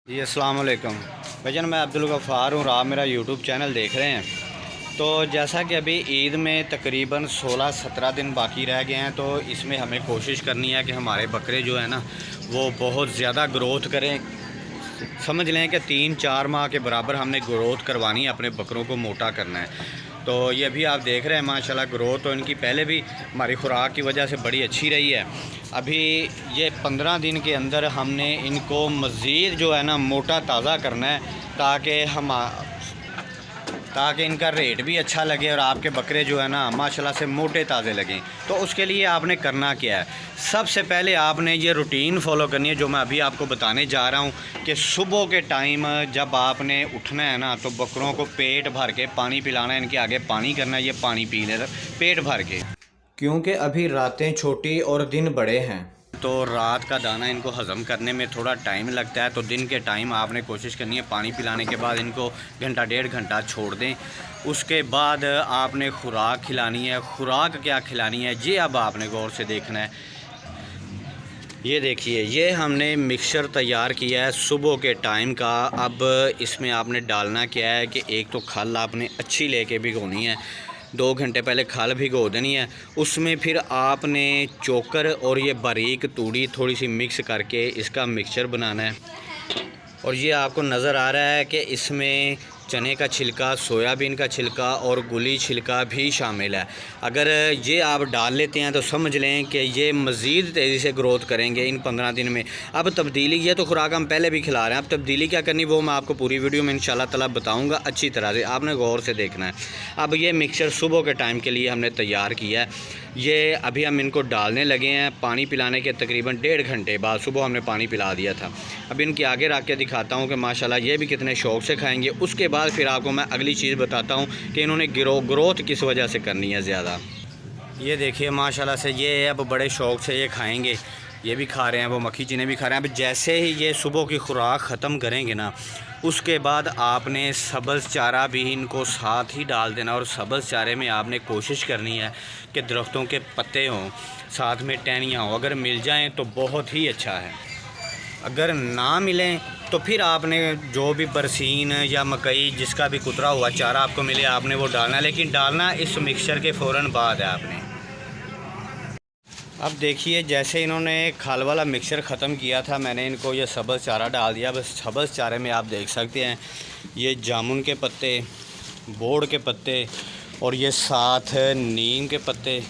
जी अस्सलाम वालेकुम भाईजान, मैं अब्दुल गफ़ार हूँ। आप मेरा यूट्यूब चैनल देख रहे हैं। तो जैसा कि अभी ईद में तकरीबन 16-17 दिन बाकी रह गए हैं, तो इसमें हमें कोशिश करनी है कि हमारे बकरे जो है ना वो बहुत ज़्यादा ग्रोथ करें। समझ लें कि 3-4 माह के बराबर हमने ग्रोथ करवानी है, अपने बकरों को मोटा करना है। तो ये भी आप देख रहे हैं माशाल्लाह ग्रोथ तो इनकी पहले भी हमारी खुराक की वजह से बड़ी अच्छी रही है। अभी ये 15 दिन के अंदर हमने इनको मज़ीद जो है ना मोटा ताज़ा करना है, ताकि इनका रेट भी अच्छा लगे और आपके बकरे जो है ना माशाल्लाह से मोटे ताज़े लगें। तो उसके लिए आपने करना क्या है, सबसे पहले आपने ये रूटीन फॉलो करनी है जो मैं अभी आपको बताने जा रहा हूँ कि सुबह के टाइम जब आपने उठना है ना, तो बकरों को पेट भर के पानी पिलाना है। इनके आगे पानी करना है, ये पानी पी ले पेट भर के, क्योंकि अभी रातें छोटी और दिन बड़े हैं, तो रात का दाना इनको हज़म करने में थोड़ा टाइम लगता है। तो दिन के टाइम आपने कोशिश करनी है पानी पिलाने के बाद इनको घंटा 1.5 घंटा छोड़ दें। उसके बाद आपने खुराक खिलानी है। खुराक क्या खिलानी है ये अब आपने गौर से देखना है। ये देखिए, ये हमने मिक्सचर तैयार किया है सुबह के टाइम का। अब इसमें आपने डालना क्या है कि एक तो खल आपने अच्छी लेके भिगोनी है, 2 घंटे पहले खल भिगो देनी है। उसमें फिर आपने चोकर और ये बारीक तूड़ी थोड़ी सी मिक्स करके इसका मिक्सचर बनाना है। और ये आपको नज़र आ रहा है कि इसमें चने का छिलका, सोयाबीन का छिलका और गुली छिलका भी शामिल है। अगर ये आप डाल लेते हैं तो समझ लें कि ये मज़ीद तेज़ी से ग्रोथ करेंगे इन 15 दिन में। अब तब्दीली, ये तो खुराक हम पहले भी खिला रहे हैं, अब तब्दीली क्या करनी वो मैं आपको पूरी वीडियो में इंशाल्लाह ताला बताऊंगा अच्छी तरह से, आपने गौर से देखना है। अब ये मिक्सचर सुबह के टाइम के लिए हमने तैयार किया है। ये अभी हम इनको डालने लगे हैं। पानी पिलाने के तकरीबन 1.5 घंटे बाद सुबह हमने पानी पिला दिया था। अब इनके आगे रख के दिखाता हूँ कि माशाल्लाह ये भी कितने शौक़ से खाएंगे। उसके बाद फिर आपको मैं अगली चीज़ बताता हूँ कि इन्होंने ग्रोथ किस वजह से करनी है ज़्यादा। ये देखिए माशाल्लाह से ये अब बड़े शौक़ से ये खाएँगे, ये भी खा रहे हैं, वो मक्खी चीने भी खा रहे हैं। अब जैसे ही ये सुबह की खुराक ख़त्म करेंगे ना, उसके बाद आपने सब्ज़ चारा भी इनको साथ ही डाल देना। और सब्ज़ चारे में आपने कोशिश करनी है कि दरख्तों के पत्ते हों, साथ में टहनियाँ हों। अगर मिल जाएं तो बहुत ही अच्छा है, अगर ना मिलें तो फिर आपने जो भी बरसीन या मकई जिसका भी कुतरा हुआ चारा आपको मिले आपने वो डालना है, लेकिन डालना इस मिक्सचर के फ़ौरन बाद है आपने। अब देखिए, जैसे इन्होंने खल वाला मिक्सचर ख़त्म किया था, मैंने इनको ये सब्ज़ चारा डाल दिया। बस सब्ज़ चारे में आप देख सकते हैं ये जामुन के पत्ते, बोड़ के पत्ते और ये साथ नीम के पत्ते।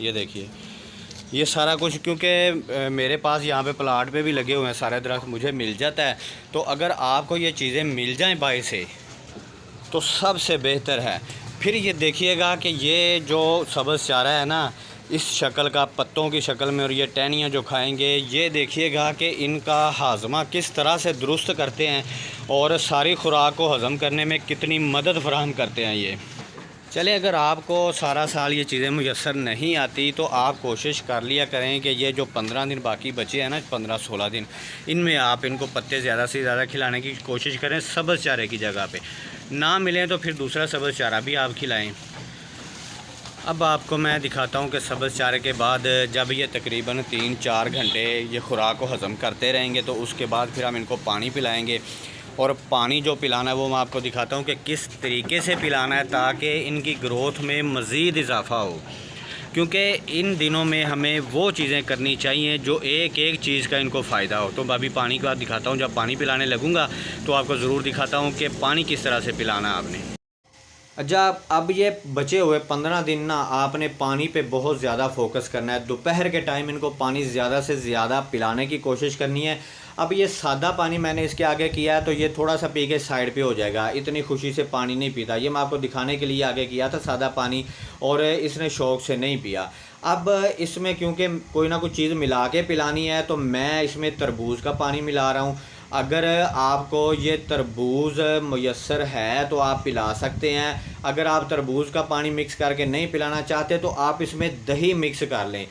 ये देखिए ये सारा कुछ, क्योंकि मेरे पास यहाँ पे प्लाट पे भी लगे हुए हैं सारे दरख्त, मुझे मिल जाता है। तो अगर आपको ये चीज़ें मिल जाएं बाई से तो सबसे बेहतर है। फिर ये देखिएगा कि ये जो सब्ज़ चारा है ना इस शक्ल का, पत्तों की शक्ल में, और ये टहनियाँ जो खाएंगे, ये देखिएगा कि इनका हाजमा किस तरह से दुरुस्त करते हैं और सारी खुराक को हज़म करने में कितनी मदद फराहम करते हैं ये। चले, अगर आपको सारा साल ये चीज़ें मुयस्सर नहीं आती तो आप कोशिश कर लिया करें कि ये जो 15 दिन बाकी बचे हैं ना, 15-16 दिन, इनमें आप इनको पत्ते ज़्यादा से ज़्यादा खिलाने की कोशिश करें सब्ज़ चारे की जगह पे। ना मिलें तो फिर दूसरा सब्ज़ चारा भी आप खिलाएँ। अब आपको मैं दिखाता हूँ कि सब्ज़ चारे के बाद जब ये तकरीबन 3-4 घंटे ये खुराक को हज़म करते रहेंगे तो उसके बाद फिर हम इनको पानी पिलाएंगे। और पानी जो पिलाना है वो मैं आपको दिखाता हूँ कि किस तरीके से पिलाना है ताकि इनकी ग्रोथ में मज़ीद इजाफ़ा हो। क्योंकि इन दिनों में हमें वो चीज़ें करनी चाहिए जो एक एक चीज़ का इनको फ़ायदा हो। तो अभी पानी का दिखाता हूँ, जब पानी पिलाने लगूँगा तो आपको ज़रूर दिखाता हूँ कि पानी किस तरह से पिलाना है आपने। अच्छा, अब ये बचे हुए 15 दिन ना आपने पानी पे बहुत ज़्यादा फोकस करना है। दोपहर के टाइम इनको पानी ज़्यादा से ज़्यादा पिलाने की कोशिश करनी है। अब ये सादा पानी मैंने इसके आगे किया है तो ये थोड़ा सा पी के साइड पे हो जाएगा, इतनी खुशी से पानी नहीं पीता। ये मैं आपको दिखाने के लिए आगे किया था सादा पानी, और इसने शौक़ से नहीं पिया। अब इसमें क्योंकि कोई ना कोई चीज़ मिला के पिलानी है तो मैं इसमें तरबूज का पानी मिला रहा हूँ। अगर आपको ये तरबूज़ मुयस्सर है तो आप पिला सकते हैं। अगर आप तरबूज़ का पानी मिक्स करके नहीं पिलाना चाहते तो आप इसमें दही मिक्स कर लें।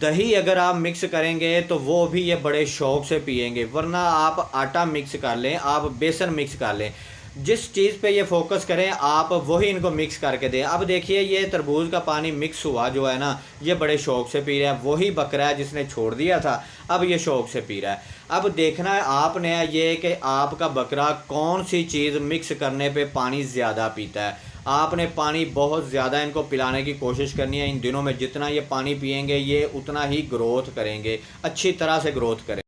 दही अगर आप मिक्स करेंगे तो वो भी ये बड़े शौक़ से पिएंगे। वरना आप आटा मिक्स कर लें, आप बेसन मिक्स कर लें, जिस चीज़ पे ये फोकस करें आप वही इनको मिक्स करके दें। अब देखिए ये तरबूज का पानी मिक्स हुआ जो है ना, ये बड़े शौक़ से पी रहा है। वही बकरा है जिसने छोड़ दिया था, अब ये शौक़ से पी रहा है। अब देखना है आपने ये कि आपका बकरा कौन सी चीज़ मिक्स करने पे पानी ज़्यादा पीता है। आपने पानी बहुत ज़्यादा इनको पिलाने की कोशिश करनी है। इन दिनों में जितना ये पानी पिएंगे ये उतना ही ग्रोथ करेंगे, अच्छी तरह से ग्रोथ करें।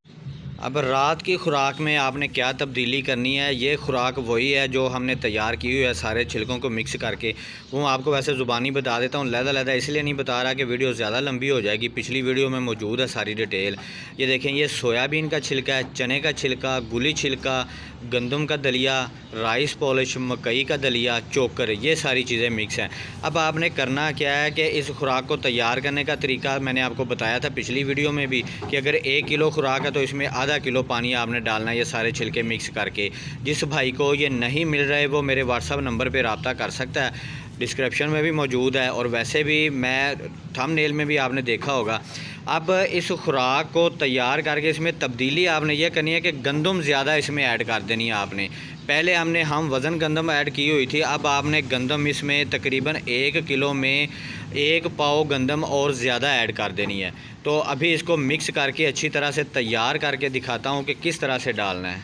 अब रात की खुराक में आपने क्या तब्दीली करनी है, ये खुराक वही है जो हमने तैयार की हुई है सारे छिलकों को मिक्स करके। वो आपको वैसे ज़ुबानी बता देता हूँ, लहदा इसलिए नहीं बता रहा कि वीडियो ज़्यादा लंबी हो जाएगी। पिछली वीडियो में मौजूद है सारी डिटेल। ये देखें, ये सोयाबीन का छिलका है, चने का छिलका, गुली छिलका, गंदम का दलिया, राइस पॉलिश, मकई का दलिया, चोकर, ये सारी चीज़ें मिक्स हैं। अब आपने करना क्या है कि इस खुराक को तैयार करने का तरीका मैंने आपको बताया था पिछली वीडियो में भी कि अगर 1 किलो खुराक है तो इसमें आधा किलो पानी आपने डालना है, ये सारे छिलके मिक्स करके। जिस भाई को ये नहीं मिल रहे वो मेरे व्हाट्सअप नंबर पर रब्ता कर सकता है, डिस्क्रिप्शन में भी मौजूद है और वैसे भी मैं थंबनेल में भी आपने देखा होगा। अब इस खुराक को तैयार करके इसमें तब्दीली आपने ये करनी है कि गंदम ज़्यादा इसमें ऐड कर देनी है आपने। पहले हम वज़न गंदम ऐड की हुई थी, अब आपने गंदम इसमें तकरीबन 1 किलो में 1 पाव गंदम और ज़्यादा ऐड कर देनी है। तो अभी इसको मिक्स करके अच्छी तरह से तैयार करके दिखाता हूँ कि किस तरह से डालना है।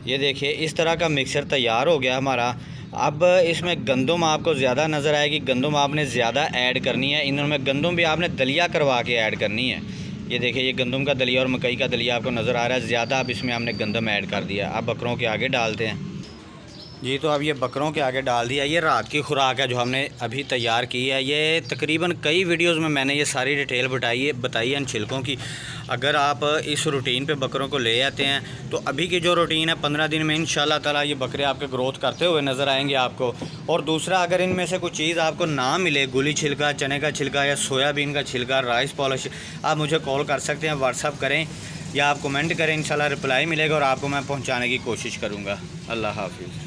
ये देखिए, इस तरह का मिक्सर तैयार हो गया हमारा। अब इसमें गंदम आपको ज़्यादा नज़र आएगी, गंदम आपने ज़्यादा ऐड करनी है। इनमें गंदम भी आपने दलिया करवा के ऐड करनी है। ये देखिए, ये गंदम का दलिया और मकई का दलिया आपको नज़र आ रहा है ज़्यादा। अब इसमें हमने गंदम ऐड कर दिया। अब बकरों के आगे डालते हैं जी। तो अब ये बकरों के आगे डाल दिया। ये रात की खुराक है जो हमने अभी तैयार की है। ये तकरीबन कई वीडियोस में मैंने ये सारी डिटेल बताई है इन छिलकों की। अगर आप इस रूटीन पे बकरों को ले आते हैं तो अभी की जो रूटीन है 15 दिन में इंशाल्लाह ताला ये बकरे आपके ग्रोथ करते हुए नज़र आएंगे आपको। और दूसरा, अगर इनमें से कुछ चीज़ आपको ना मिले, गुली छिलका, चने का छिलका या सोयाबीन का छिलका, राइस पॉलिश, आप मुझे कॉल कर सकते हैं, व्हाट्सअप करें या आप कमेंट करें, इंशाल्लाह रिप्लाई मिलेगा और आपको मैं पहुँचाने की कोशिश करूँगा। अल्लाह हाफिज़।